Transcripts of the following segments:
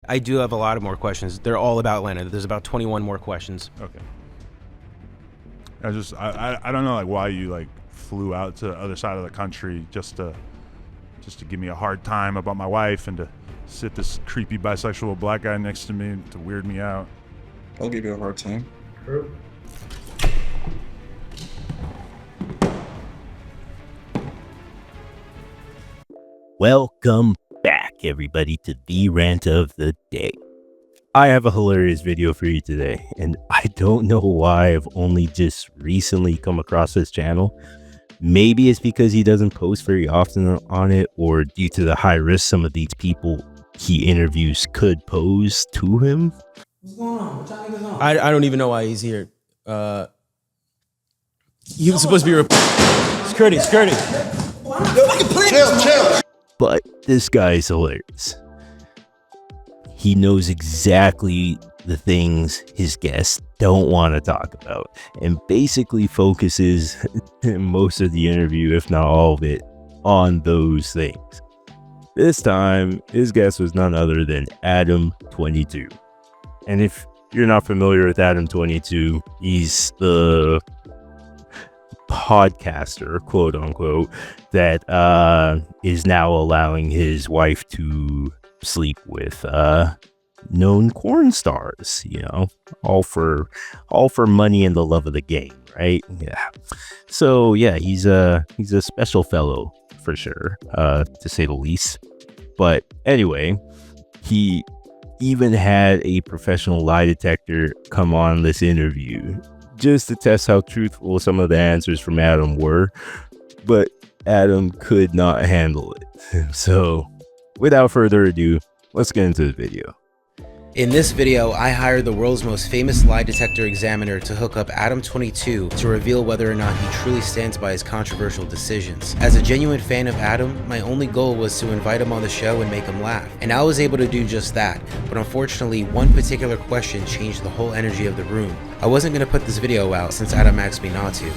I do have a lot of more questions. They're all about Atlanta. There's about 21 more questions. Okay. I don't know like why you like flew out to the other side of the country just to give me a hard time about my wife and to sit this creepy bisexual black guy next to me to weird me out. I'll give you a hard time. True. Welcome back, everybody, to the rant of the day. I have a hilarious video for you today, and I don't know why I've only just recently come across this channel. Maybe it's because he doesn't post very often on it, or due to the high risk some of these people he interviews could pose to him. What's going on? What y'all niggas on? I don't even know why he's here. He was supposed to be security. Chill. But this guy is hilarious. He knows exactly the things his guests don't want to talk about, and basically focuses most of the interview, if not all of it, on those things. This time, his guest was none other than Adam22. And if you're not familiar with Adam22, he's the podcaster, quote unquote, that is now allowing his wife to sleep with known porn stars, you know, all for money and the love of the game, right? Yeah. So yeah, he's a special fellow for sure, to say the least. But anyway, he even had a professional lie detector come on this interview just to test how truthful some of the answers from Adam were, but Adam could not handle it. So without further ado, let's get into the video. In this video, I hired the world's most famous lie detector examiner to hook up Adam22 to reveal whether or not he truly stands by his controversial decisions. As a genuine fan of Adam, my only goal was to invite him on the show and make him laugh. And I was able to do just that, but unfortunately, one particular question changed the whole energy of the room. I wasn't going to put this video out since Adam asked me not to.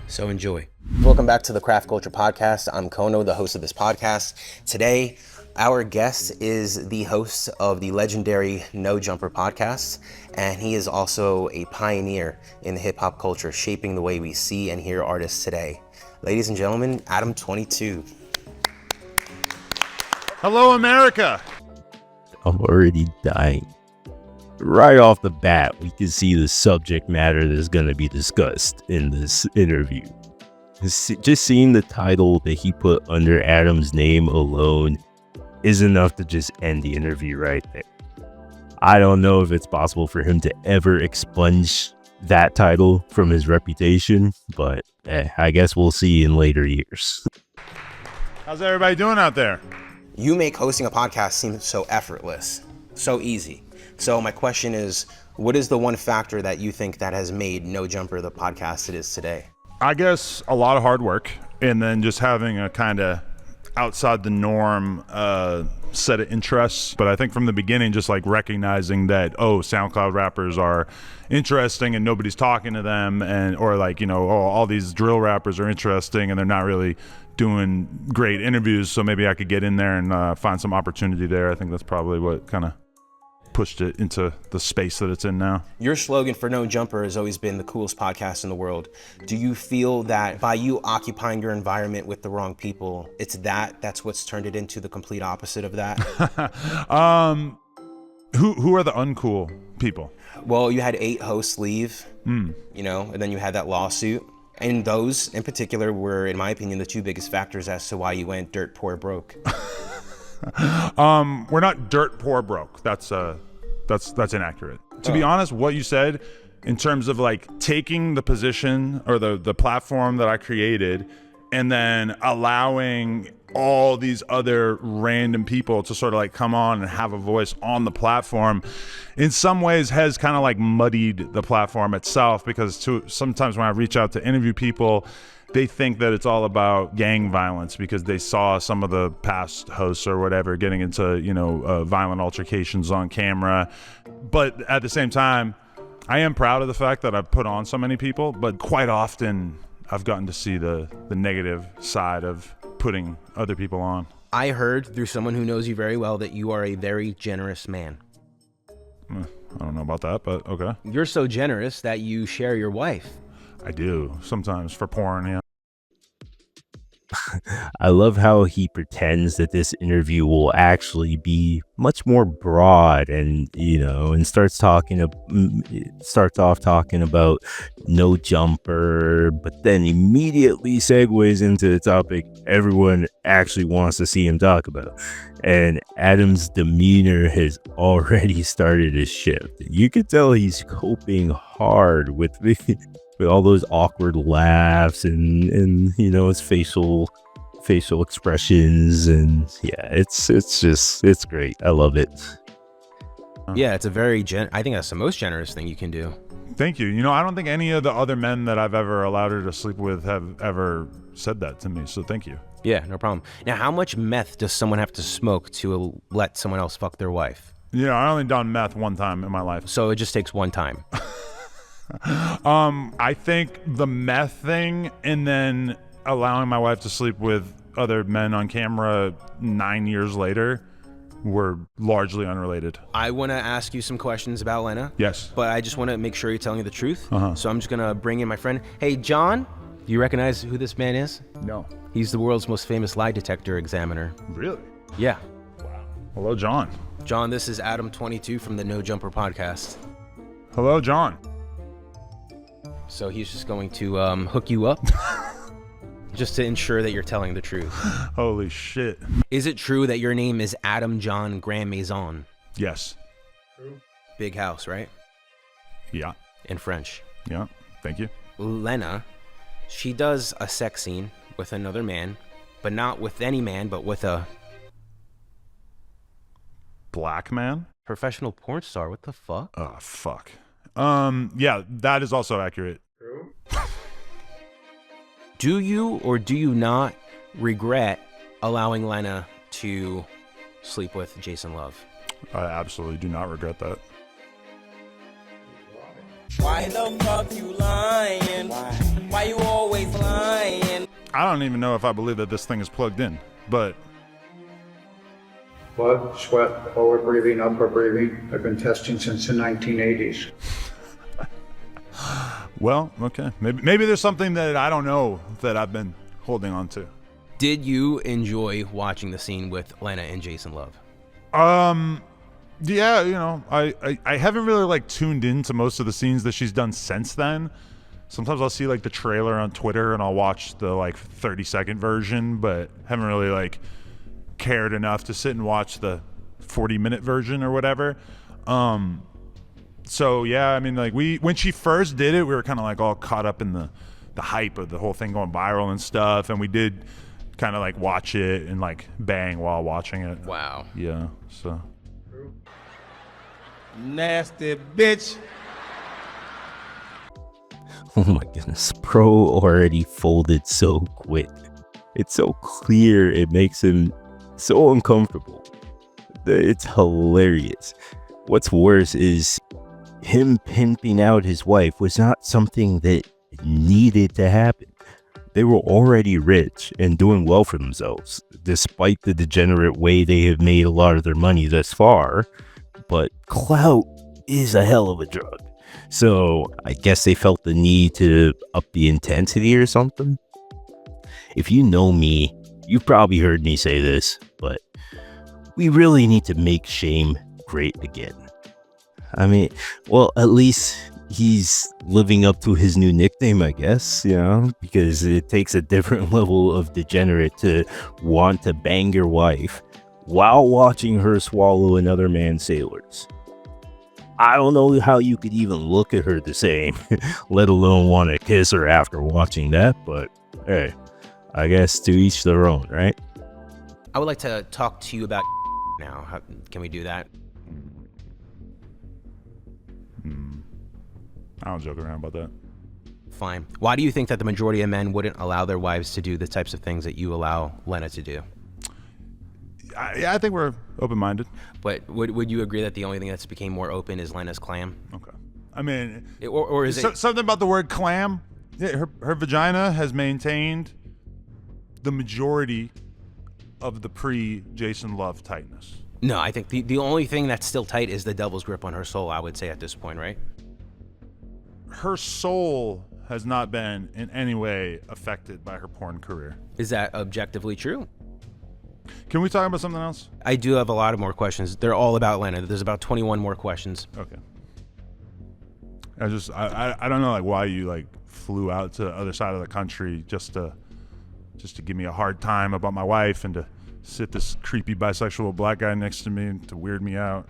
So enjoy. Welcome back to the Craft Culture Podcast. I'm Cono, the host of this podcast. Today, our guest is the host of the legendary No Jumper podcast, and he is also a pioneer in the hip hop culture, shaping the way we see and hear artists today. Ladies and gentlemen, Adam22. Hello, America. I'm already dying. Right off the bat, we can see the subject matter that's going to be discussed in this interview. Just seeing the title that he put under Adam's name alone is enough to just end the interview right there. I don't know if it's possible for him to ever expunge that title from his reputation, but I guess we'll see in later years. How's everybody doing out there? You make hosting a podcast seem so effortless, so easy. So my question is, what is the one factor that you think that has made No Jumper the podcast it is today? I guess a lot of hard work, and then just having a kind of outside the norm set of interests. But I think from the beginning, just like recognizing that, oh, SoundCloud rappers are interesting and nobody's talking to them, and or like, you know, oh, all these drill rappers are interesting and they're not really doing great interviews, so maybe I could get in there and find some opportunity there. I think that's probably what kind of pushed it into the space that it's in now. Your slogan for No Jumper has always been the coolest podcast in the world. Do you feel that by you occupying your environment with the wrong people, that's what's turned it into the complete opposite of that? Who are the uncool people? Well, you had 8 hosts leave, you know, and then you had that lawsuit. And those in particular were, in my opinion, the 2 biggest factors as to why you went dirt poor broke. We're not dirt poor broke. That's inaccurate. To be honest, what you said in terms of like taking the position or the platform that I created and then allowing all these other random people to sort of like come on and have a voice on the platform in some ways has kind of like muddied the platform itself, because sometimes when I reach out to interview people, they think that it's all about gang violence because they saw some of the past hosts or whatever getting into, you know, violent altercations on camera. But at the same time, I am proud of the fact that I've put on so many people, but quite often I've gotten to see the negative side of putting other people on. I heard through someone who knows you very well that you are a very generous man. I don't know about that, but okay. You're so generous that you share your wife. I do sometimes for porn. Yeah. I love how he pretends that this interview will actually be much more broad, and and starts off talking about no jumper, but then immediately segues into the topic everyone actually wants to see him talk about. And Adam's demeanor has already started to shift. You could tell he's coping hard with all those awkward laughs and his facial expressions, and yeah, it's great. I love it. Yeah, it's a very I think that's the most generous thing you can do. Thank you. I don't think any of the other men that I've ever allowed her to sleep with have ever said that to me, so thank you. Yeah, no problem. Now, how much meth does someone have to smoke to let someone else fuck their wife? I only done meth one time in my life. So it just takes one time. I think the meth thing and then allowing my wife to sleep with other men on camera 9 years later were largely unrelated. I want to ask you some questions about Lena. Yes. But I just want to make sure you're telling me the truth. Uh-huh. So I'm just going to bring in my friend. Hey, John, do you recognize who this man is? No. He's the world's most famous lie detector examiner. Really? Yeah. Wow. Hello, John. John, this is Adam 22 from the No Jumper podcast. Hello, John. So he's just going to hook you up just to ensure that you're telling the truth. Holy shit. Is it true that your name is Adam John Grand Maison? Yes. True. Big house, right? Yeah. In French. Yeah. Thank you. Lena, she does a sex scene with another man, but not with any man, but with a Black man? professional porn star. What the fuck? Oh, fuck. Yeah, that is also accurate. True. Do you or do you not regret allowing Lena to sleep with Jason Love? I absolutely do not regret that. Why the fuck you lying? Why you always lying? I don't even know if I believe that this thing is plugged in, but Blood, sweat, lower breathing, upper breathing. I've been testing since the 1980s. well, okay. Maybe there's something that I don't know that I've been holding on to. Did you enjoy watching the scene with Lena and Jason Love? Yeah, I haven't really tuned into most of the scenes that she's done since then. Sometimes I'll see the trailer on Twitter and I'll watch the 30-second version, but haven't really cared enough to sit and watch the 40-minute version or whatever. So yeah, I mean when she first did it, we were kind of all caught up in the hype of the whole thing going viral and stuff, and we did kind of watch it and bang while watching it. Wow. Yeah, so Nasty bitch. Oh my goodness, Pro already folded so quick. It's so clear, it makes him so uncomfortable. It's hilarious. What's worse is him pimping out his wife was not something that needed to happen. They were already rich and doing well for themselves, despite the degenerate way they have made a lot of their money thus far. But clout is a hell of a drug. So I guess they felt the need to up the intensity or something. If you know me, you've probably heard me say this, but we really need to make shame great again. I mean, well, at least he's living up to his new nickname, I guess, because it takes a different level of degenerate to want to bang your wife while watching her swallow another man's sailors. I don't know how you could even look at her the same, let alone want to kiss her after watching that, but hey, I guess to each their own, right? I would like to talk to you about now. Can we do that? I don't joke around about that. Fine. Why do you think that the majority of men wouldn't allow their wives to do the types of things that you allow Lena to do? I think we're open-minded. But would you agree that the only thing that's became more open is Lena's clam? Okay. I mean, Or is it something about the word clam? Yeah, her vagina has maintained the majority of the pre-Jason Love tightness. No, I think the only thing that's still tight is the devil's grip on her soul, I would say at this point, right? Her soul has not been in any way affected by her porn career. Is that objectively true? Can we talk about something else? I do have a lot of more questions. They're all about Lena. There's about 21 more questions. Okay. I don't know like why you like flew out to the other side of the country just to give me a hard time about my wife and to sit this creepy bisexual black guy next to me and to weird me out.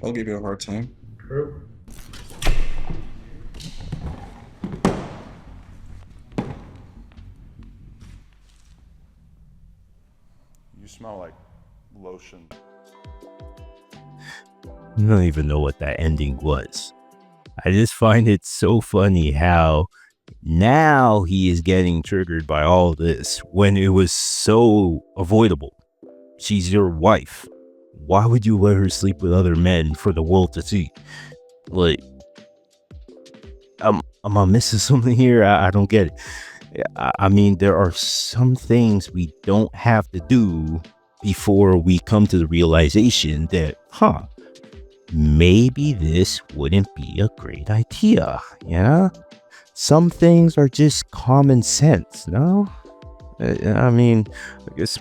I'll give you a hard time. True. You smell like lotion. I don't even know what that ending was. I just find it so funny how now he is getting triggered by all this when it was so avoidable. She's your wife. Why would you let her sleep with other men for the world to see? Like, am I missing something here? I don't get it. I mean, there are some things we don't have to do before we come to the realization that, maybe this wouldn't be a great idea, you know? Some things are just common sense, no? I mean, I guess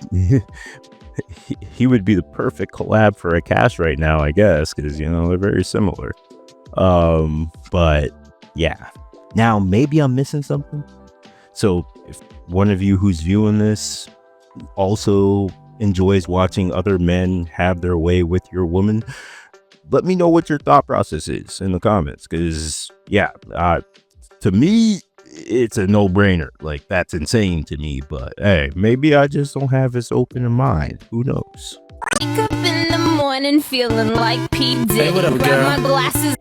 he would be the perfect collab for a cast right now, I guess, because, you know, they're very similar. But yeah, now maybe I'm missing something. So if one of you who's viewing this also enjoys watching other men have their way with your woman, let me know what your thought process is in the comments, because yeah, to me it's a no-brainer. Like, that's insane to me, but hey, maybe I just don't have as open a mind. Who knows? Wake up in the morning feeling like P. Diddy. Hey, what up, Grab girl? my glasses.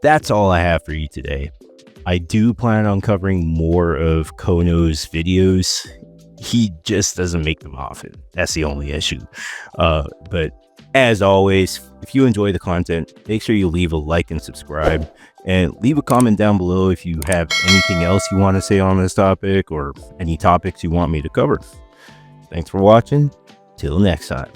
That's all I have for you today. I do plan on covering more of Cono's videos. He just doesn't make them often. That's the only issue. But as always, if you enjoy the content, make sure you leave a like and subscribe, and leave a comment down below if you have anything else you want to say on this topic or any topics you want me to cover. Thanks for watching. Till next time.